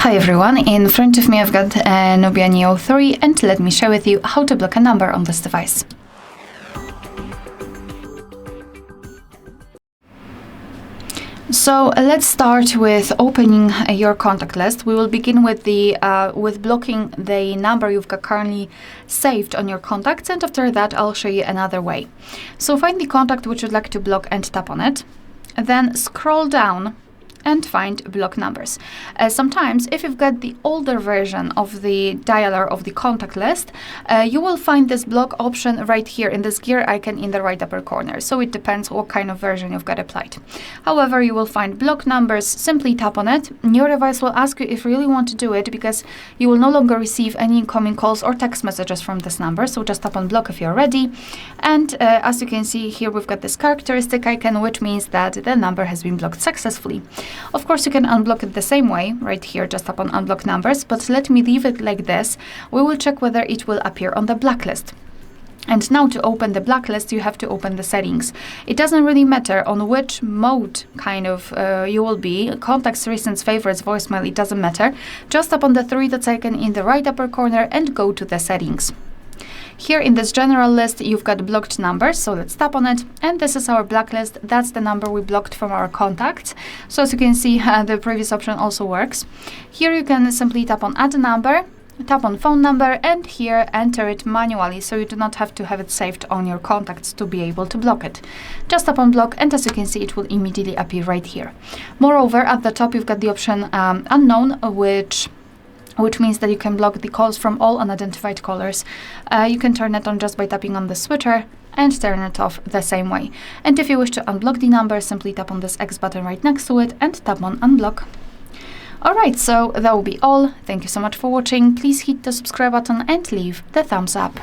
Hi everyone, in front of me I've got NUBIA Neo 3 and let me share with you how to block a number on this device. So let's start with opening your contact list. We will begin with with blocking the number you've got currently saved on your contacts, and after that I'll show you another way. So find the contact which you'd like to block and tap on it. Then scroll down and find block numbers. Sometimes, if you've got the older version of the dialer of the contact list, you will find this block option right here in this gear icon in the right upper corner. So it depends what kind of version you've got applied. However, you will find block numbers. Simply tap on it. Your device will ask you if you really want to do it, because you will no longer receive any incoming calls or text messages from this number. So just tap on block if you're ready. And as you can see here, we've got this characteristic icon, which means that the number has been blocked successfully. Of course, you can unblock it the same way, right here, just tap on unblock numbers, but let me leave it like this. We will check whether it will appear on the blacklist. And now to open the blacklist, you have to open the settings. It doesn't really matter on which mode you will be, contacts, recents, favorites, voicemail, it doesn't matter. Just tap on the three dots icon in the right upper corner and go to the settings. Here in this general list, you've got blocked numbers, so let's tap on it. And this is our blacklist. That's the number we blocked from our contacts. So as you can see, the previous option also works. Here you can simply tap on add a number, tap on phone number, and here enter it manually, so you do not have to have it saved on your contacts to be able to block it. Just tap on block, and as you can see, it will immediately appear right here. Moreover, at the top, you've got the option unknown, which means that you can block the calls from all unidentified callers. You can turn it on just by tapping on the switcher and turn it off the same way. And if you wish to unblock the number, simply tap on this X button right next to it and tap on unblock. Alright, so that will be all. Thank you so much for watching. Please hit the subscribe button and leave the thumbs up.